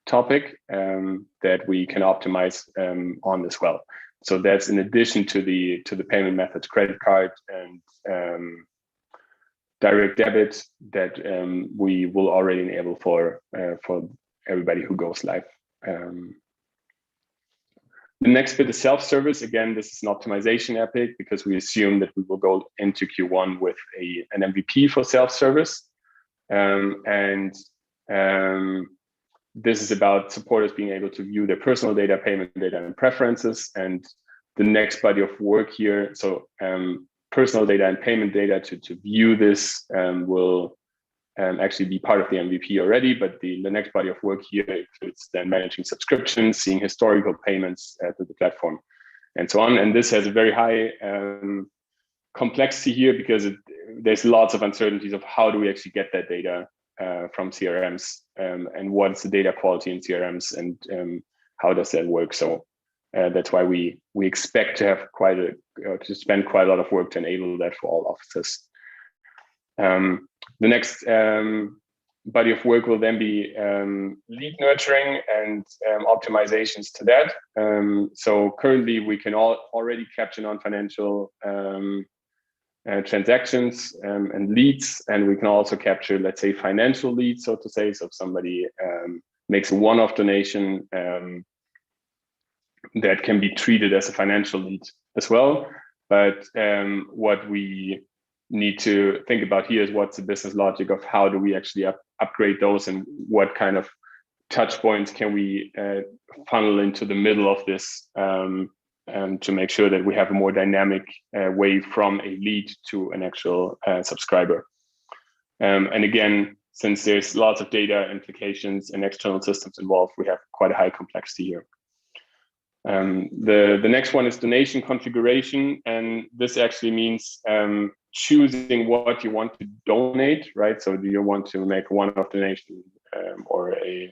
topic that we can optimize on as well. So that's in addition to the payment methods, credit card and direct debit, that we will already enable for everybody who goes live. The next bit is self-service. Again, this is an optimization epic, because we assume that we will go into Q1 with an MVP for self-service. This is about supporters being able to view their personal data, payment data, and preferences. And the next body of work here, so personal data and payment data, to view this will actually be part of the MVP already, but the next body of work here includes then managing subscriptions, seeing historical payments to the platform, and so on. And this has a very high complexity here, because there's lots of uncertainties of how do we actually get that data from CRMs, and what's the data quality in CRMs, and how does that work. So that's why we expect to have to spend quite a lot of work to enable that for all offices. The next body of work will then be lead nurturing and optimizations to that. So currently we can already capture non-financial transactions and leads, and we can also capture, let's say, financial leads, so to say. So if somebody makes a one-off donation, that can be treated as a financial lead as well. But what we need to think about here is what's the business logic of how do we actually upgrade those, and what kind of touch points can we funnel into the middle of this to make sure that we have a more dynamic way from a lead to an actual subscriber. And again, since there's lots of data implications and external systems involved, we have quite a high complexity here. The next one is donation configuration, and this actually means choosing what you want to donate, right? So do you want to make a one-off donation or a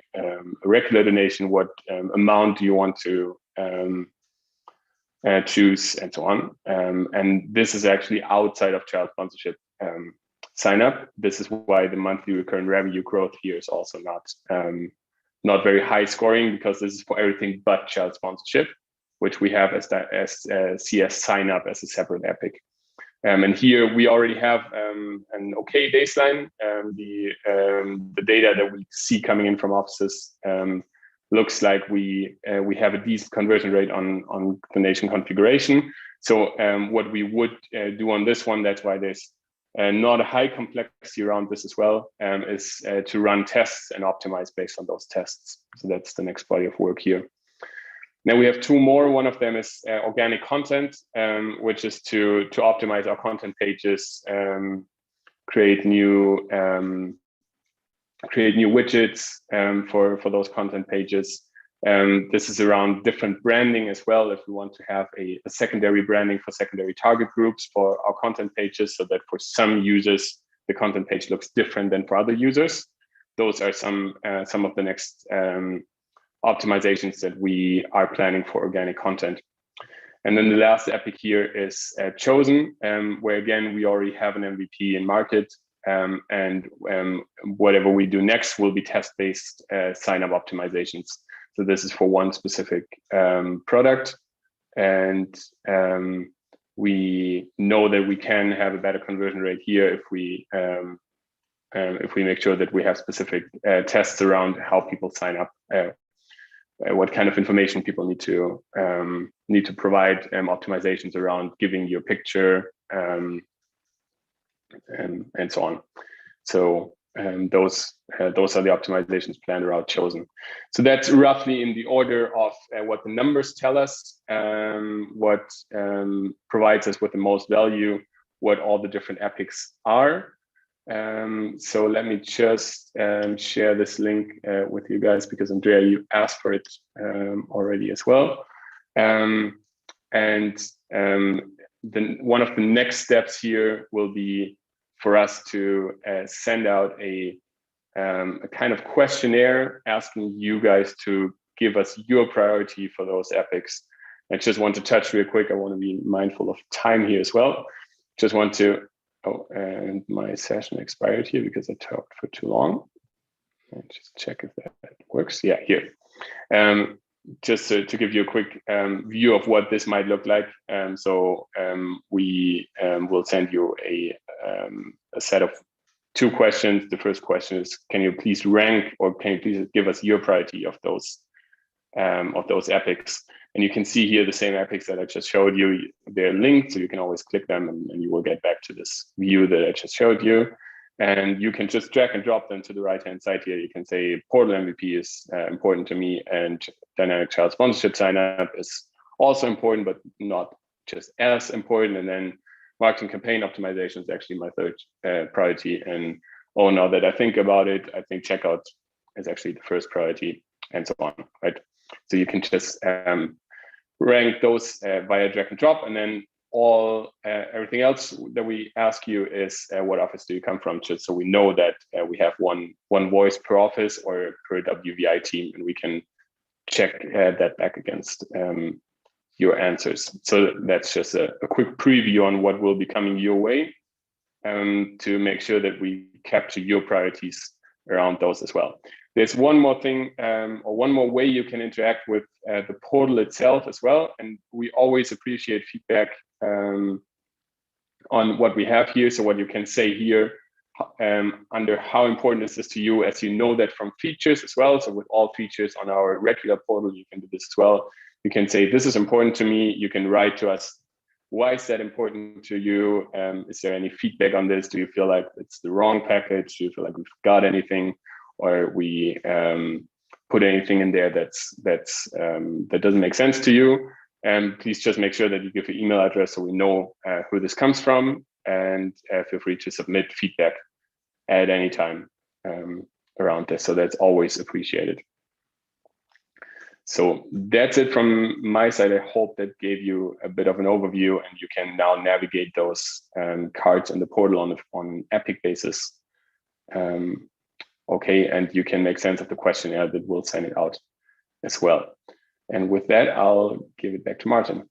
regular donation? What amount do you want to choose, and so on? And this is actually outside of child sponsorship sign up. This is why the monthly recurrent revenue growth here is also not very high scoring, because this is for everything but child sponsorship, which we have as CS sign up as a separate epic. And here we already have an okay baseline. The data that we see coming in from offices looks like we have a decent conversion rate on donation configuration. So what we would do on this one, that's why there's not a high complexity around this as well, is to run tests and optimize based on those tests. So that's the next body of work here. Now we have two more. One of them is organic content, which is to optimize our content pages, create new widgets for those content pages. This is around different branding as well. If we want to have a secondary branding for secondary target groups for our content pages, so that for some users the content page looks different than for other users. Those are some of the next optimizations that we are planning for organic content. And then the last epic here is Chosen, where again we already have an MVP in market, and whatever we do next will be test-based sign-up optimizations. So this is for one specific product, and we know that we can have a better conversion rate here if we make sure that we have specific tests around how people sign up, what kind of information people need to provide, optimizations around giving you a picture, and so on. So those are the optimizations planned around Chosen. So that's roughly in the order of what the numbers tell us, what provides us with the most value, what all the different epics are. So let me just share this link with you guys, because Andrea, you asked for it already as well. Then one of the next steps here will be for us to send out a kind of questionnaire asking you guys to give us your priority for those epics. I just want to touch real quick. I want to be mindful of time here as well. Just want to, and my session expired here because I talked for too long. I'll just check if that works. Yeah, here. Just to give you a quick view of what this might look like. We will send you a set of 2 questions. The first question is, can you please rank, or can you please give us your priority of those epics? And you can see here the same epics that I just showed you. They're linked, so you can always click them and you will get back to this view that I just showed you. And you can just drag and drop them to the right-hand side here. You can say portal MVP is important to me, and dynamic child sponsorship sign up is also important, but not just as important. And then marketing campaign optimization is actually my third priority. And now that I think about it, I think checkout is actually the first priority, and so on, right? So you can just rank those via drag and drop, and then everything else that we ask you is what office do you come from, just so we know that we have one voice per office or per WVI team, and we can check that back against your answers. So that's just a quick preview on what will be coming your way, to make sure that we capture your priorities around those as well. There's one more thing, or one more way you can interact with the portal itself as well. And we always appreciate feedback on what we have here. So what you can say here under how important is this to you, as you know that from features as well. So with all features on our regular portal, you can do this as well. You can say, this is important to me. You can write to us, why is that important to you? Is there any feedback on this? Do you feel like it's the wrong package? Do you feel like we've got anything, or we put anything in there that doesn't make sense to you? And please just make sure that you give your email address so we know who this comes from, and feel free to submit feedback at any time around this. So that's always appreciated. So that's it from my side. I hope that gave you a bit of an overview, and you can now navigate those cards in the portal on an epic basis. Okay, and you can make sense of the questionnaire that we'll send it out as well. And with that, I'll give it back to Martin.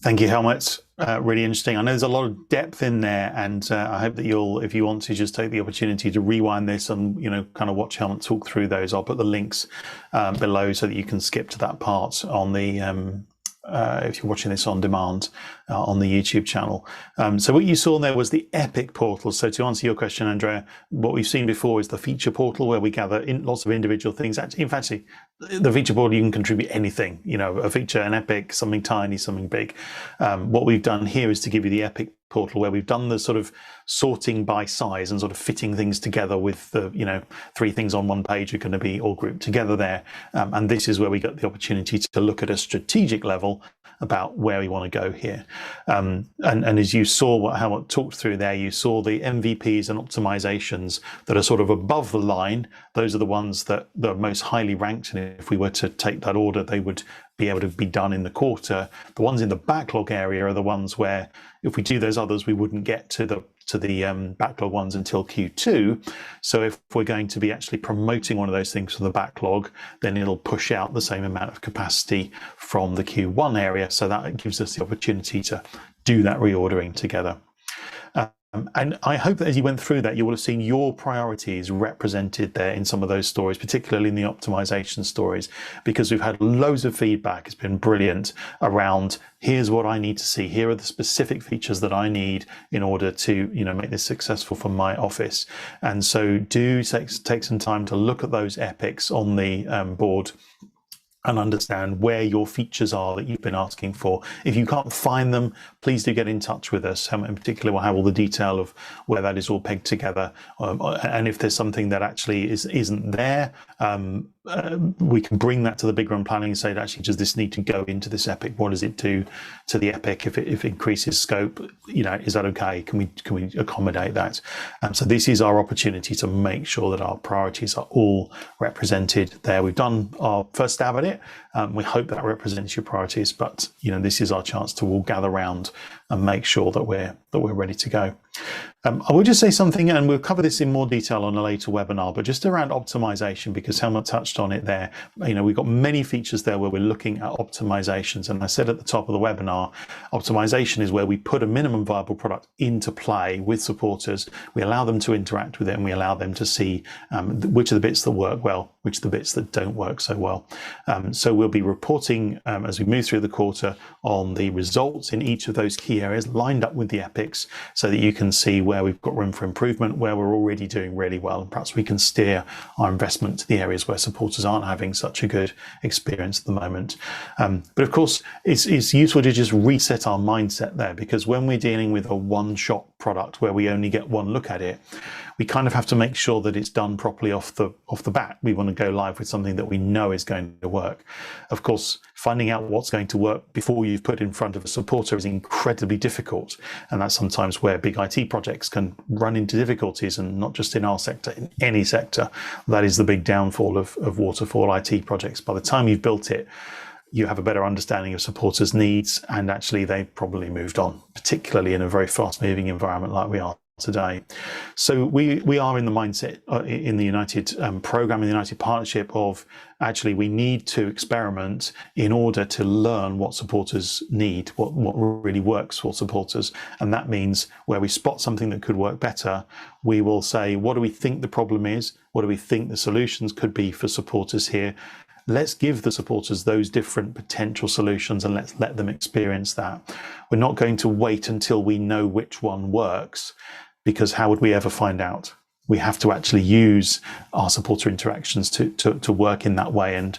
Thank you, Helmut. Really interesting. I know there's a lot of depth in there, and I hope that you'll, if you want to, just take the opportunity to rewind this and, you know, kind of watch Helmut talk through those. I'll put the links below so that you can skip to that part on the if you're watching this on demand on the YouTube channel. So what you saw there was the Epic portal. So to answer your question, Andrea, what we've seen before is the feature portal, where we gather in lots of individual things. Actually, in fact, the feature portal, you can contribute anything, you know, a feature, an epic, something tiny, something big. What we've done here is to give you the Epic portal, where we've done the sort of sorting by size and sort of fitting things together with the, you know, 3 things on one page are going to be all grouped together there. And this is where we get the opportunity to look at a strategic level about where we want to go here. And as you saw what Helmut talked through there, you saw the MVPs and optimizations that are sort of above the line. Those are the ones that are most highly ranked, and if we were to take that order, they would be able to be done in the quarter. The ones in the backlog area are the ones where, if we do those others, we wouldn't get to the backlog ones until Q2. So if we're going to be actually promoting one of those things from the backlog, then it'll push out the same amount of capacity from the Q1 area. So that gives us the opportunity to do that reordering together. And I hope that as you went through that, you will have seen your priorities represented there in some of those stories, particularly in the optimization stories, because we've had loads of feedback. It's been brilliant around, here's what I need to see. Here are the specific features that I need in order to, you know, make this successful for my office. And so do take some time to look at those epics on the board and understand where your features are that you've been asking for. If you can't find them, please do get in touch with us. In particular, we'll have all the detail of where that is all pegged together. And if there's something that actually isn't there, we can bring that to the big run planning and say, actually, does this need to go into this epic? What does it do to the epic if it increases scope? You know, is that okay? Can we accommodate that? So this is our opportunity to make sure that our priorities are all represented there. We've done our first stab at it. We hope that represents your priorities, but you know, this is our chance to all gather around and make sure that we're ready to go. I will just say something, and we'll cover this in more detail on a later webinar, but just around optimization, because Helmut touched on it there. You know, we've got many features there where we're looking at optimizations, and I said at the top of the webinar, optimization is where we put a minimum viable product into play with supporters. We allow them to interact with it, and we allow them to see which are the bits that work well, which are the bits that don't work so well. So we'll be reporting as we move through the quarter on the results in each of those key areas lined up with the epics, so that you can see where we've got room for improvement, where we're already doing really well, and perhaps we can steer our investment to the areas where supporters aren't having such a good experience at the moment. But of course, it's useful to just reset our mindset there, because when we're dealing with a one-shot product where we only get one look at it, we kind of have to make sure that it's done properly off the bat. We want to go live with something that we know is going to work. Of course, finding out what's going to work before you've put in front of a supporter is incredibly difficult, and that's sometimes where big IT projects can run into difficulties, and not just in our sector, in any sector. That is the big downfall of waterfall IT projects. By the time you've built it, you have a better understanding of supporters' needs, and actually they've probably moved on, particularly in a very fast-moving environment like we are today. So we are in the mindset in the United program, in the United partnership, of actually we need to experiment in order to learn what supporters need, what really works for supporters. And that means where we spot something that could work better, we will say, what do we think the problem is? What do we think the solutions could be for supporters here? let's give the supporters those different potential solutions and let's let them experience that. We're not going to wait until we know which one works, because how would we ever find out? We have to actually use our supporter interactions to work in that way, and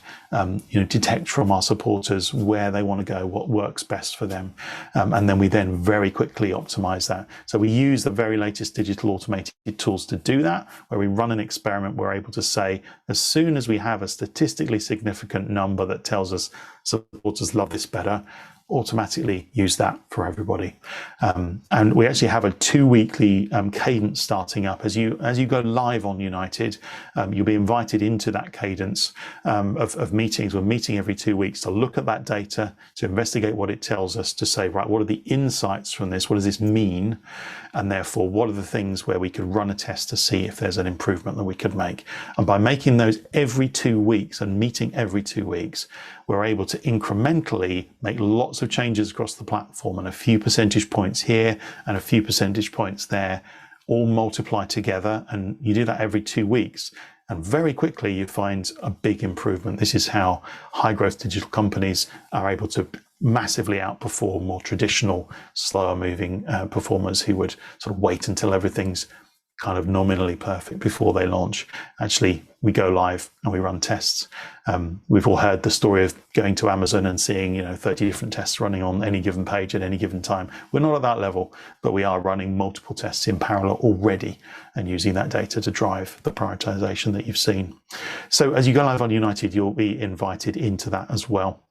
detect from our supporters where they want to go, what works best for them, and then we then very quickly optimize that. So we use the very latest digital automated tools to do that, where we run an experiment. We're able to say, as soon as we have a statistically significant number that tells us supporters love this better, automatically use that for everybody. And we actually have a 2-weekly cadence starting up. As you go live on United, you'll be invited into that cadence of meetings. We're meeting every 2 weeks to look at that data, to investigate what it tells us, to say, right, what are the insights from this? What does this mean? And therefore, what are the things where we could run a test to see if there's an improvement that we could make? And by making those every 2 weeks and meeting every 2 weeks, we're able to incrementally make lots of changes across the platform, and a few percentage points here and a few percentage points there all multiply together. And you do that every 2 weeks, and very quickly you find a big improvement. This is how high growth digital companies are able to massively outperform more traditional, slower moving performers who would sort of wait until everything's kind of nominally perfect before they launch. Actually, we go live and we run tests. We've all heard the story of going to Amazon and seeing 30 different tests running on any given page at any given time. We're not at that level, but we are running multiple tests in parallel already and using that data to drive the prioritization that you've seen. So as you go live on United, you'll be invited into that as well.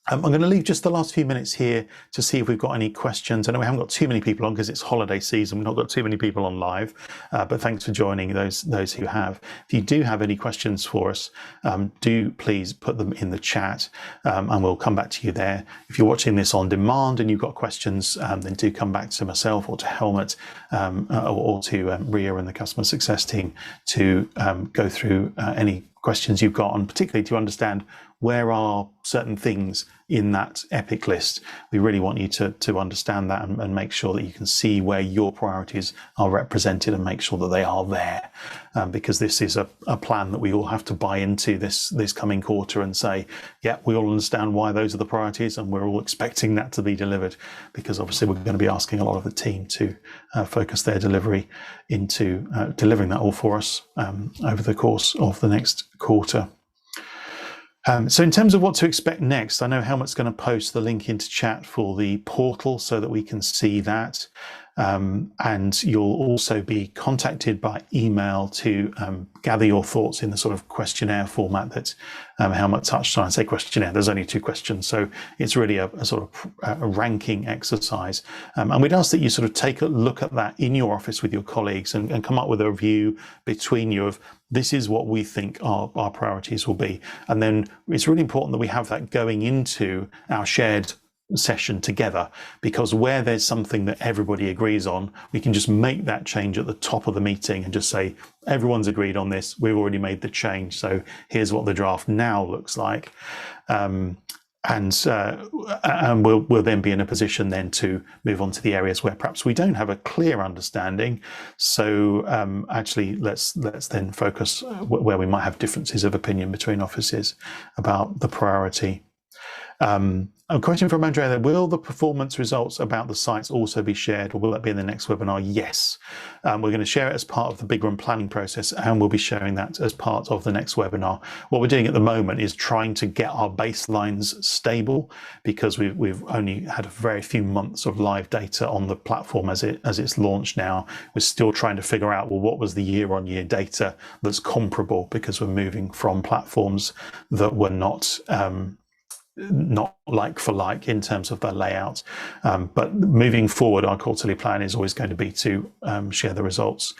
I'm going to leave just the last few minutes here to see if we've got any questions. I know we haven't got too many people on because it's holiday season. We've not got too many people on live, but thanks for joining those who have. If you do have any questions for us, do please put them in the chat, and we'll come back to you there. If you're watching this on demand and you've got questions, then do come back to myself or to Helmut or to Ria and the customer success team to go through any questions you've got, and particularly to understand where are certain things in that epic list. We really want you to understand that and make sure that you can see where your priorities are represented and make sure that they are there, because this is a plan that we all have to buy into this coming quarter and say, yeah, we all understand why those are the priorities and we're all expecting that to be delivered, because obviously we're going to be asking a lot of the team to focus their delivery into delivering that all for us over the course of the next quarter. So in terms of what to expect next, I know Helmut's going to post the link into chat for the portal so that we can see that. And you'll also be contacted by email to gather your thoughts in the sort of questionnaire format that Helmut touched on. I say questionnaire, there's only 2 questions, so it's really a sort of a ranking exercise. And we'd ask that you sort of take a look at that in your office with your colleagues and come up with a review between you of this is what we think our priorities will be. And then it's really important that we have that going into our shared session together, because where there's something that everybody agrees on, we can just make that change at the top of the meeting and just say, everyone's agreed on this, we've already made the change, so here's what the draft now looks like. And we'll then be in a position then to move on to the areas where perhaps we don't have a clear understanding. So actually, let's then focus where we might have differences of opinion between offices about the priority. A question from Andrea there: will the performance results about the sites also be shared, or will that be in the next webinar? Yes, we're going to share it as part of the Big Run planning process, and we'll be sharing that as part of the next webinar. What we're doing at the moment is trying to get our baselines stable, because we've only had a very few months of live data on the platform as it's launched now. We're still trying to figure out, well, what was the year-on-year data that's comparable, because we're moving from platforms that were not like for like in terms of the layout. But moving forward, our quarterly plan is always going to be to share the results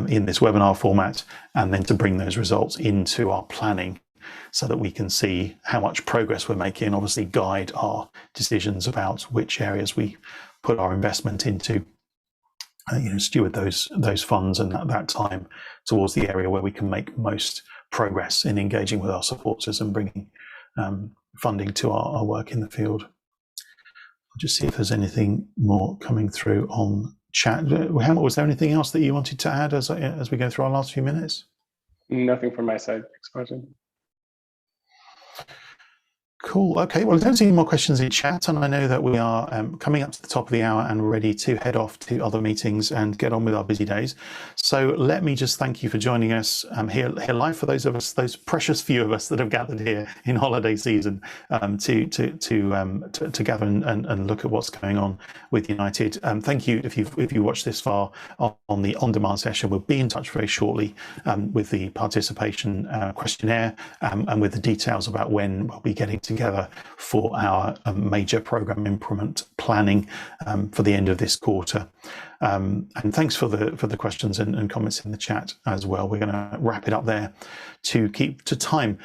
in this webinar format, and then to bring those results into our planning so that we can see how much progress we're making, and obviously guide our decisions about which areas we put our investment into. Steward those funds and that time towards the area where we can make most progress in engaging with our supporters and bringing funding to our work in the field. I'll just see if there's anything more coming through on chat. Helmut, was there anything else that you wanted to add as we go through our last few minutes? Nothing from my side. Thanks, Martin. Cool. Okay. Well, I don't see any more questions in chat, and I know that we are coming up to the top of the hour and ready to head off to other meetings and get on with our busy days. So let me just thank you for joining us here live. For those of us, those precious few of us that have gathered here in holiday season to gather and look at what's going on with United. Thank you if you watched this far on the on-demand session. We'll be in touch very shortly with the participation questionnaire and with the details about when we'll be getting together for our major program implement planning for the end of this quarter. And thanks for the questions and comments in the chat as well. We're going to wrap it up there to keep to time.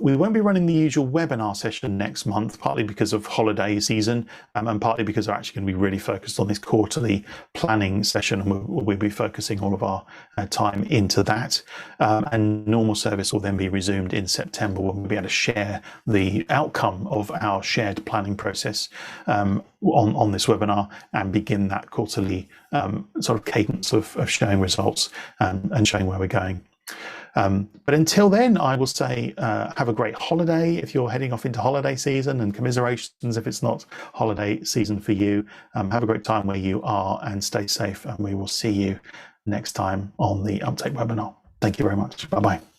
We won't be running the usual webinar session next month, partly because of holiday season and partly because we're actually going to be really focused on this quarterly planning session, and we'll be focusing all of our time into that. And normal service will then be resumed in September, when we'll be able to share the outcome of our shared planning process on this webinar and begin that quarterly sort of cadence of showing results and showing where we're going. But until then, I will say have a great holiday if you're heading off into holiday season, and commiserations if it's not holiday season for you. Have a great time where you are and stay safe, and we will see you next time on the Uptake webinar. Thank you very much. Bye-bye.